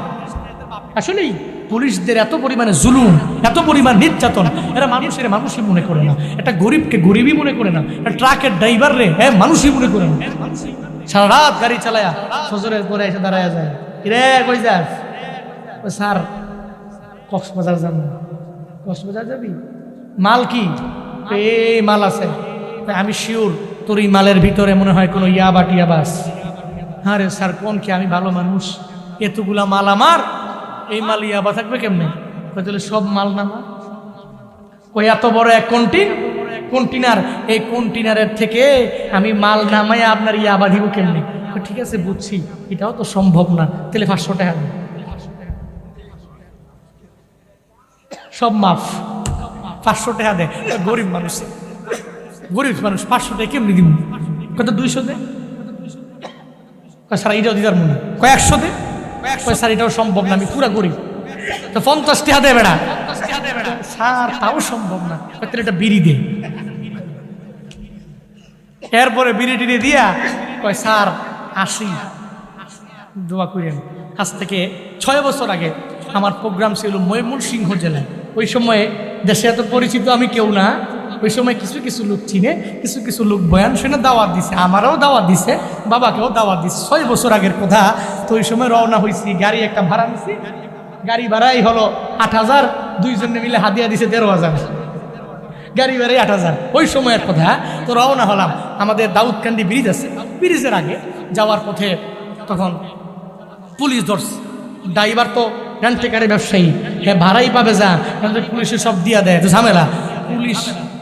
আসলেই পুলিশদের এত পরিমাণে জুলুম, এত পরিমাণ নির্যাতন, এরা মানুষের মানুষই মনে করে না, একটা গরিবকে গরিবই মনে করে না, ট্রাকের ড্রাইভার রে হ্যাঁ মানুষই মনে করে না। সারা রাত গাড়ি চালায়া ফজরের পরে এসে দাঁড়ায় যায়, রে কই যাস? স্যার কক্সবাজার যাবো। কক্সবাজার যাবি? মাল কি? এই মাল আছে। আমি শিওর তোর এই মালের ভিতরে মনে হয় কোনো ইয়াবা টিয়াবাস। হ্যাঁ রে স্যার কোন কি, আমি ভালো মানুষ, এতগুলা মাল আমার, এই মাল ইয়াবা থাকবে কেমনে? তাহলে সব মাল নামা। ওই এত বড় এক কন্টেনার, এই কন্টেনারের থেকে আমি মাল নামাই আপনার ইয়াবা দিব কেমনে? ঠিক আছে বুঝছি, এটাও তো সম্ভব না, তাহলে 500 টাকা দেন। সব মাফ, 500 টাকা দেয়। গরিব মানুষ, গরিব মানুষ 500 টাকা কেমনি দিব? কত 200 দে। স্যার এটাও দিদার মনে, কয় 100 দে। স্যার এটাও সম্ভব না, আমি পুরা গরিব। তো 50 টাকা দে বেড়া। স্যার তাও সম্ভব না, তাহলে একটা বিড়ি দে। এরপরে বিড়ি টিড়ি দিয়া কয় স্যার আসি, দোয়া করেন। আজ থেকে 6 বছর আগে আমার প্রোগ্রাম ছিল ময়মনসিংহ জেলায়। ওই সময়ে দেশে এত পরিচিত আমি কেউ না। ওই সময় কিছু কিছু লোক চিনে, কিছু কিছু লোক বয়ান শুনে দাওয়াত দিছে, আমারও দাওয়াত দিছে, বাবাকেও দাওয়াত দিছে। 6 বছর আগের কথা। তো ওই সময় রওনা হয়েছি, গাড়ি একটা ভাড়া নিছি। গাড়ি ভাড়াই হলো 8,000, দুইজনে মিলে হাদিয়া দিছে 13,000। গাড়ি ভাড়াই 8,000, ওই সময়ের কথা। তো রওনা হলাম, আমাদের দাউদকান্দি ব্রিজ আছে, ব্রিজের আগে যাওয়ার পথে তখন পুলিশ ধরছে। ড্রাইভার তো রেন্টেকারের ব্যবসায়ী, হ্যাঁ ভাড়াই পাবে যা, পুলিশে সব দিয়া দেয়, তো ঝামেলা।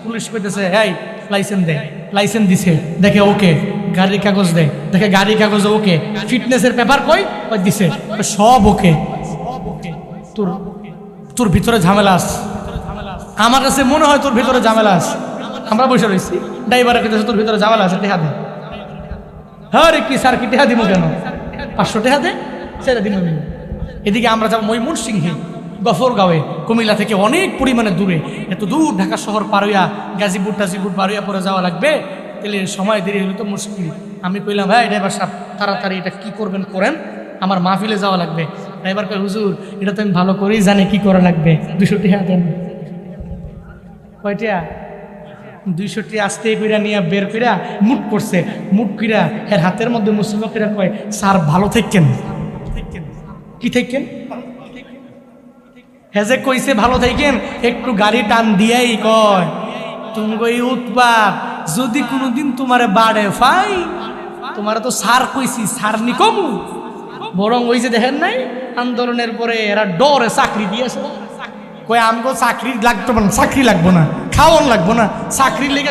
পুলিশ কইতেছে এই লাইসেন্স দে, লাইসেন্স দিছে, দেখে ওকে। গাড়ির কাগজ দেয়, দেখে গাড়ির কাগজ ওকে। ফিটনেসের পেপার কই? ওই দিছে, সব ওকে। তোর ভিতরে ঝামেলা আছে, আমার কাছে মনে হয় তোর ভিতরে ঝামেলা আছে। আমরা বসে রয়েছি, ড্রাইভারের কাছে তোর ভিতরে ঝামেলা আছে, টেহা দে। হ্যাঁ রে কি স্যার, কি টেহা দিব কেন? 500 টাকা দে, সেটা দিব। এদিকে আমরা যাবো ময়মনসিংহে, গফরগাঁওয়ে, কুমিল্লা থেকে অনেক পরিমাণে দূরে। এত দূর ঢাকা শহর পার হইয়া গাজীপুর টাজীপুর পার হইয়া পরে যাওয়া লাগবে, তাহলে সময় দেরি হলে তো মুশকিল। আমি কইলাম ভাই ড্রাইভার সাহেব তাড়াতাড়ি এটা কি করবেন করেন, আমার মাহফিলে যাওয়া লাগবে। ড্রাইভার কয় হুজুর এটা তো আমি ভালো করেই জানি কি করা লাগবে, 200 টাকা দেন। কয়টা? 200 টাকা আস্তে কইরা নিয়ে বের কইরা মুট করছে, মুট কইরা এর হাতের মধ্যে মুসলমান কইরা কয় স্যার ভালো থাকেন। কি থাকেন? হেজে কইছে ভালো থাকেন, একটু গাড়ি টান দিয়াই কয় তুমি কই উৎপাত, যদি কোনোদিন তোমারে বাড়ে ফাই, তোমারে তো সার কইছি, সার নি কমু। বরং ওই যে দেখেন নাই আন্দোলনের পরে এরা ডরে চাকরি দিয়েছে, কই আমগো চাকরি লাগতো না, চাকরি লাগবো না, খাওয়ান লাগবো না, চাকরি লেগে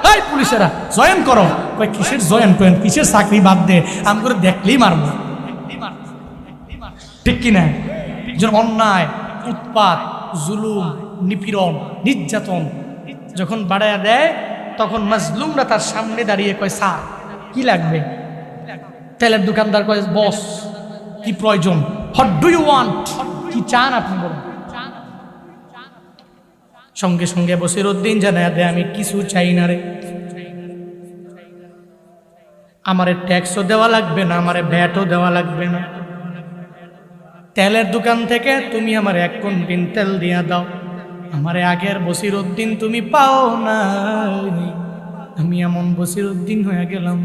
আয় পুলিশেরা জয়েন করো। কই কিসের জয়েন করেন, কিসের চাকরি বাদ দে, আমগো দেখলেই মারবো। ঠিক কিনা? অন্যায়, উৎপাত, জুলুম, নিপীড়ন নির্যাতন যখন বাড়ায়া দেয়, তখন মাজলুমরা তার সামনে দাঁড়িয়ে কয়, স্যার কি লাগবে? তেলের দোকানদার কয়, বস কি প্রয়োজন? What do you want? কি চান আপনি বলুন। সঙ্গে সঙ্গে বসিরউদ্দিন জানায়া দেয়, আমি কিছু চাই না রে, আমারে ট্যাক্সও দেওয়া লাগবে না, আমারে ভ্যাটও দেওয়া লাগবে না। তেলের দোকান থেকে তুমি আমার 1 কুইন্টাল তেল দিয়া দাও। আমারে আগের বসিরউদ্দিন তুমি পাও না, আমি এমন বসিরউদ্দিন হয়ে গেলাম,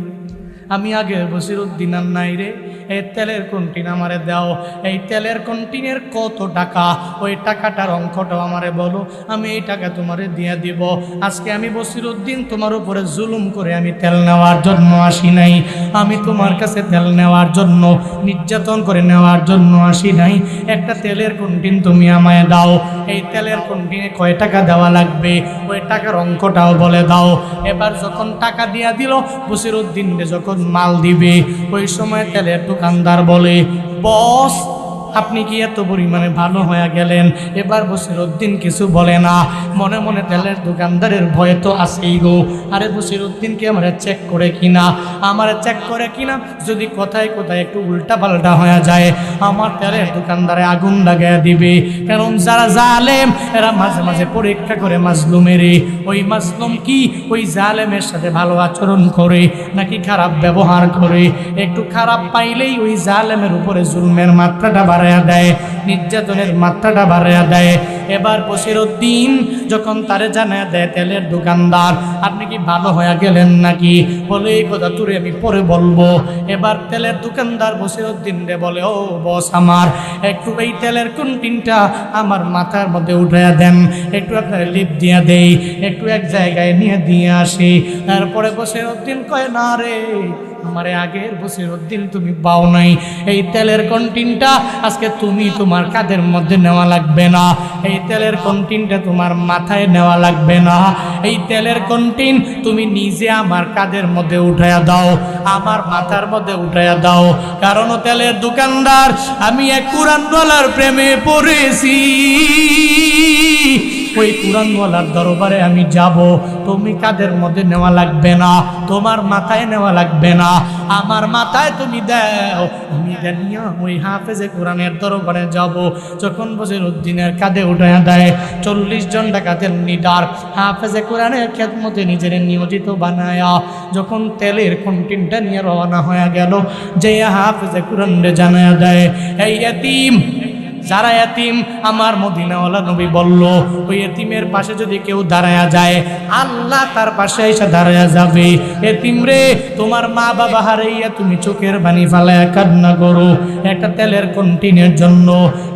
আমি আগের বসিরউদ্দিন আর নাই রে। এই তেলের কন্টিন আমারে দাও। এই তেলের কন্টিনের কত টাকা, ওই টাকাটার অঙ্কটাও আমারে বলো, আমি এই টাকা তোমারে দিয়ে দিব। আজকে আমি বসিরউদ্দিন তোমার উপরে জুলুম করে আমি তেল নেওয়ার জন্য আসি নাই, আমি তোমার কাছে তেল নেওয়ার জন্য, নির্যাতন করে নেওয়ার জন্য আসি নাই। একটা তেলের কন্টিন তুমি আমায় দাও। এই তেলের কন্টিনে কয় টাকা দেওয়া লাগবে, ওই টাকার অঙ্কটাও বলে দাও। এবার যখন টাকা দিয়া দিল, বসিরউদ্দিন যখন মাল দিবে, ওই সময় তেলের দোকানদার বলে, বস আপনি কি এত পরিমাণে ভালো হয়ে গেলেন? এবার বসিরউদ্দিন কিছু বলে না, মনে মনে তেলের দোকানদারের ভয় তো আছেই গো। আরে বসিরউদ্দিনকে আমরা চেক করে কিনা, আমার চেক করে কিনা, যদি কোথায় কোথায় একটু উল্টা পাল্টা হয়ে যায়, আমার তেলের দোকানদারে আগুন লাগাইয়া দিবে। কারণ যারা জালেম এরা মাঝে মাঝে পরীক্ষা করে মাজলুমেরে, ওই মাজলুম কি ওই জালেমের সাথে ভালো আচরণ করে নাকি খারাপ ব্যবহার করে। একটু খারাপ পাইলেই ওই জালেমের উপরে জুলমের মাত্রাটা বাড়ায় দেয়, নির্যাতনের মাত্রাটা বাড়াইয়া দেয়। এবার বসিরউদ্দিন যখন তারে জানায় দেয় তেলের দোকানদার, আপনি কি ভালো হয়ে গেলেন নাকি? বলে এই কথা তোরে আমি পরে বলবো। এবার তেলের দোকানদার বসিরউদ্দিন রে বলে, ও বস আমার একটু এই তেলের কন্টিনটা আমার মাথার মধ্যে উঠাইয়া দেন, একটু আপনার লিপ দিয়া দেই, একটু এক জায়গায় নিয়ে দিয়ে আসি। তারপরে বসিরউদ্দিন কয়, না রে, আমারে আগের বসিরউদ্দিন তুমি পাও নাই। এই তেলের কন্টিনটা আজকে তুমি তোমার কাঁধের মধ্যে নেওয়া লাগবে না, এই তেলের কন্টিনটা তোমার মাথায় নেওয়া লাগবে না। এই তেলের কন্টিন তুমি নিজে আমার কাঁধের মধ্যে উঠাইয়া দাও, আমার মাথার মধ্যে উঠাইয়া দাও। কারণ তেলের দোকানদার, আমি এক কুরআনওয়ালার প্রেমে পড়েছি, ওই কুরআনওয়ালার দরবারে আমি যাব, তুমি কাঁধের মধ্যে নেওয়া লাগবে না, তোমার মাথায় নেওয়া লাগবে না, আমার মাথায় তুমি দাও, আমি জানিয়া ওই হাফেজে কোরআনের দরবারে যাব। যখন বসিরউদ্দিনের কাঁধে উঠাইয়া দেয়, 40 জন ডাকাতের লিডার হাফেজে কোরআনের খেদমতে নিজের নিয়োজিত বানায়া যখন তেলের কন্টিনটা নিয়ে রওনা হয়ে গেল, যে হাফেজে কোরআনে জানায়া দেয়, এই এতিম, যারা এতিম আমার মদিনাওয়ালা নবী বলল, ওই এতিমের পাশে যদি কেউ দাঁড়ায়া যায়, আল্লাহ তার পাশে এসে দাঁড়ায়া যাবে। এতিম রে, তোমার মা বাবা হারাইয়া তুমি চোখের পানি ফালায়া কান্না করো একটা তেলের কন্টিনের জন্য,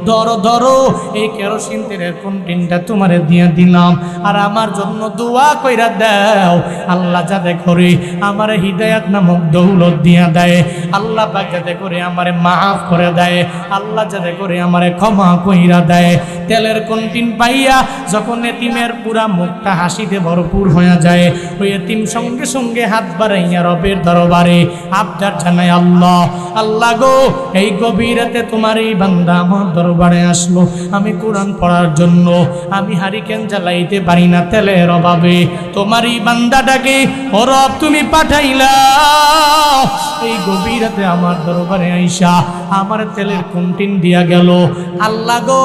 ধরো ধরো এই কেরোসিন তেলের কন্টিনটা তোমারে দিয়ে দিলাম, আর আমার জন্য দোয়া কইরা দাও, আল্লাহ যাতে করে আমারে হিদায়াত নামক দৌলত দিয়া দেয়, আল্লাহ পাক যাতে করে আমারে মাফ করে দেয়, আল্লাহ যাতে করে আমারে ক্ষমা কইরা দেয়। তেলের কন্টিন পাইয়া যখন এতিমের পুরা মুখটা হাসিতে ভরপুর হয়ে যায়, ওই এতিম সঙ্গে সঙ্গে হাত বাড়াইয়া রবের দরবারে আবদার জানায়, আল্লাহ আল্লাহ গো, এই গভীর রাতে তোমার এই বান্দা আমার দরবারে আসলো, আমি কোরআন পড়ার জন্য, আমি হারিকেন জ্বালাইতে পারি না তেলের অভাবে, তোমার এই বান্দাটাকে ও রব তুমি পাঠাইলা এই গভীর রাতে আমার দরবারে আইসা আমার তেলের কন্টিন দিয়া গেল। আল্লাহ গো,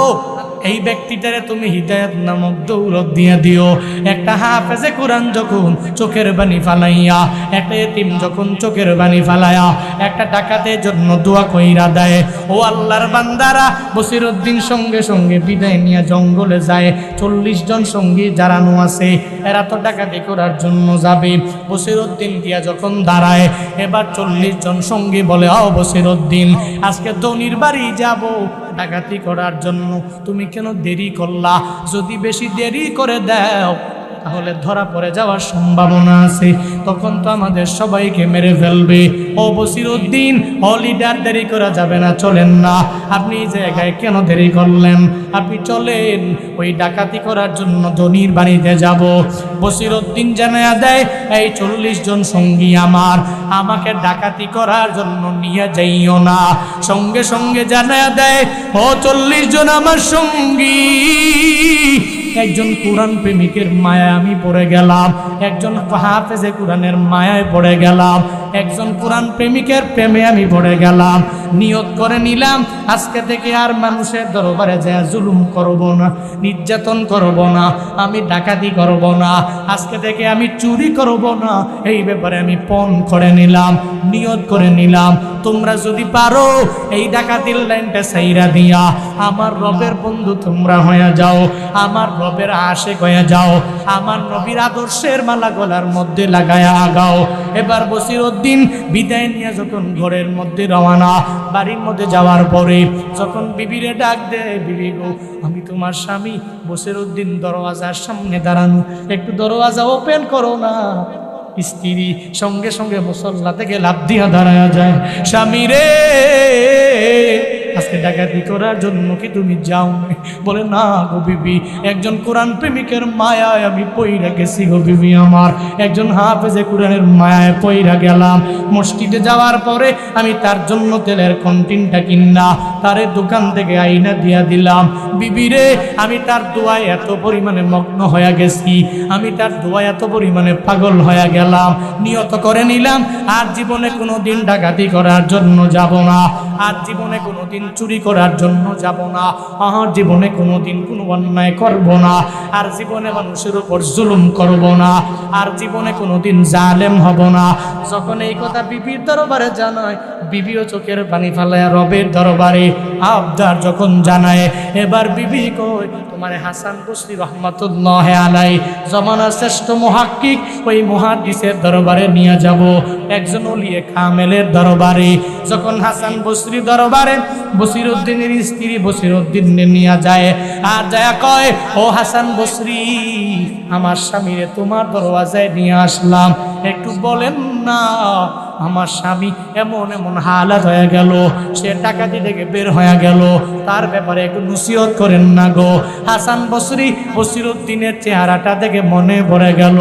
এই ব্যক্তিটারে তুমি হিদায়াত নামক দৌলত দিয়ে দিও। একটা হাফেজে কোরআন যখন চোখের বানি ফালাইয়া, একটা এতিম যখন চোখের বানি ফালাইয়া একটা ডাকাতের জন্য দোয়া কইরা দেয়, ও আল্লাহর বান্দারা, বসিরউদ্দিন সঙ্গে সঙ্গে বিদায় নিয়ে জঙ্গলে যায়। 40 জন সঙ্গী যারানো আছে, এরা তো ডাকাতি করার জন্য যাবে। বসিরউদ্দিন দিয়া যখন দাঁড়ায়, এবার 40 জন সঙ্গী বলে, ও বসিরউদ্দিন, আজকে ধনির বাড়ি যাব ডাকাতি করার জন্য, তুমি কেন দেরি করলা? যদি বেশি দেরি করে দাও তাহলে ধরা পড়ে যাওয়ার সম্ভাবনা আছে, তখন তো আমাদের সবাইকে মেরে ফেলবে। ও বসিরউদ্দিন, ও লিডার, দেরি করা যাবে না, চলেন না, আপনি এই জায়গায় কেন দেরি করলেন? আপনি চলেন, ওই ডাকাতি করার জন্য ধনির বাড়িতে যাব। বসিরউদ্দিন জানায়া দেয়, এই 40 জন সঙ্গী আমাকে ডাকাতি করার জন্য নিয়ে যাইও না। সঙ্গে সঙ্গে জানায়া দেয়, ও 40 জন আমার সঙ্গী, একজন কোরআন প্রেমিকের মায়ায় আমি পড়ে গেলাম, একজন হাফেজে কোরআনের মায়ায় পড়ে গেলাম, একজন কোরআন প্রেমিকের প্রেমে আমি পড়ে গেলাম। নিয়ত করে নিলাম আজকে থেকে আর মানুষের দরবারে যায় জুলুম করব না, নির্যাতন করব না, আমি ডাকাতি করব না, আজকে থেকে আমি চুরি করব না। এই ব্যাপারে আমি পণ করে নিলাম, নিয়ত করে নিলাম। তোমরা যদি পারো এই ডাকাতির লাইনটা সাইরা দিয়া আমার রবের বন্ধু তোমরা হয়ে যাও, আমার রবের আশিক হয়ে যাও, আমার নবীর আদর্শের মালা গলার মধ্যে লাগায়া আগাও। এবার বসিরউদ্দিন বিদায় নিয়ে যখন ঘরের মধ্যে রওনা, বাড়ির মধ্যে যাওয়ার পরে যখন বিবিরে ডাক দেয়, বিবি গো আমি তোমার স্বামী। বসিরউদ্দিন দরওয়াজার সামনে দাঁড়ানো, একটু দরওয়াজা ওপেন করো না। স্ত্রী সঙ্গে সঙ্গে মুসল্লা থেকে লাফ দিয়া দাঁড়ায়া যায়, স্বামী রে আজকে ডাকাতি করার জন্য কি তুমি যাও? বলে না গো বিবি, একজন কোরআন প্রেমিকের মায়ায় আমি পইরা গেছি গো বিবি আমার, একজন হাফেজে কোরআনের মায়ায় পইরা গেলাম। মসজিদে যাওয়ার পরে আমি তার জন্য তেলের কন্টিনটা কিনা তারে দোকান থেকে আইনা দিয়া দিলাম। বিবি রে আমি তার দোয়ায় এত পরিমাণে মগ্ন হয়ে গেছি, আমি তার দোয়ায় এত পরিমাণে পাগল হয়ে গেলাম। নিয়ত করে নিলাম আর জীবনে কোনোদিন ডাকাতি করার জন্য যাব না, আর জীবনে কোনোদিন চুরি করার জন্য যাব না, আর জীবনে কোনোদিন কোনো অন্যায় করব না, আর জীবনে মানুষের উপর জুলুম করব না, আর জীবনে কোনোদিন জালেম হব না। যখন এই কথা বিবির দরবারে জানায়, বিবিও চোখের পানি ফেলায় রবের দরবারে আবদার যখন জানায়, এবার বিবি কই তোমারে হাসান বসরি রহমাতুল্লাহ আলাইহি জমানার শ্রেষ্ঠ মুহাক্কিক ওই মুহাদ্দিসের দরবারে নিয়ে যাব, একজন ওলিয়ে কামেলের দরবারে। যখন হাসান বসরি দরবারে বসিরউদ্দিনের স্ত্রী বসিরউদ্দিন নিয়ে যায়, আর যায় কয় ও হাসান বসরি আমার স্বামীরে তোমার দরওয়াজায় নিয়ে আসলাম, একটু বলেন না আমার স্বামী এমন এমন হালাত হয়ে গেল, সে ডাকাতি থেকে বের হয়ে গেল, তার ব্যাপারে একটু নসিহত করেন না গো। হাসান বসরি বসিরউদ্দিনের চেহারাটা দেখে মনে পড়ে গেল।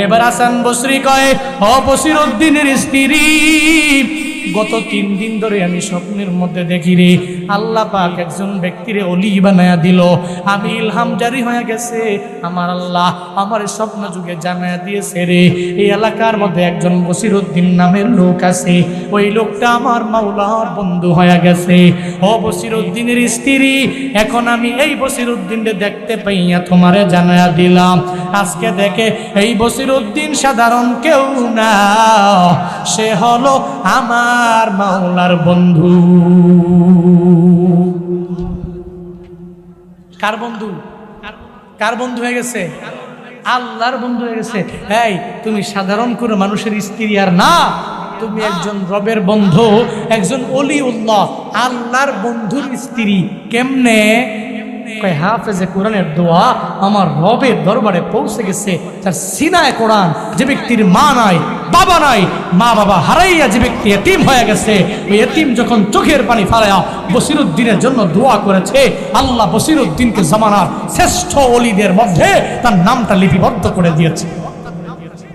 এবার হাসান বসরি কয় ও বসিরউদ্দিনের স্ত্রী, গত 3 দিন ধরে আমি স্বপ্নের মধ্যে দেখি রে আল্লাহ পাক একজন ব্যক্তিরে অলি বানায়া দিল, আমি ইলহাম জারি হয়ে গেছে, আমার আল্লাহ আমার স্বপ্ন যুগে জানায়া দিয়েছে রে এই এলাকার মধ্যে একজন বসিরউদ্দিন নামের লোক আছে, ওই লোকটা আমার মাওলার বন্ধু হয়ে গেছে। ও বসিরউদ্দিনের স্ত্রী, এখন আমি এই বসিরউদ্দিনকে দেখতে পাইয়া তোমারে জানায়া দিলাম। আজকে দেখে এই বসিরউদ্দিন সাধারণ কেউ না, সে হলো আমার মাওলার বন্ধু। কার বন্ধু? কার বন্ধু হয়ে গেছে? আল্লাহর বন্ধু হয়ে গেছে। এই তুমি সাধারণ কোনো মানুষের স্ত্রী আর না, তুমি একজন রবের বন্ধু, একজন ওলিউল্লাহ আল্লাহর বন্ধুর স্ত্রী। কেমনে? হাফেজে কোরআনের দোয়া আমার রবের দরবারে পৌঁছে গেছে, তার সিনায় কোরআন। যে ব্যক্তির মা নাই বাবা নাই, মা বাবা হারাইয়া যে ব্যক্তি এতিম হয়ে গেছে, ওই এতিম যখন চোখের পানি ফালাইয়া বসিরউদ্দিনের জন্য দোয়া করেছে, আল্লাহ বসিরউদ্দিনকে জামানার শ্রেষ্ঠ ওলিদের মধ্যে তার নামটা লিপিবদ্ধ করে দিয়েছে।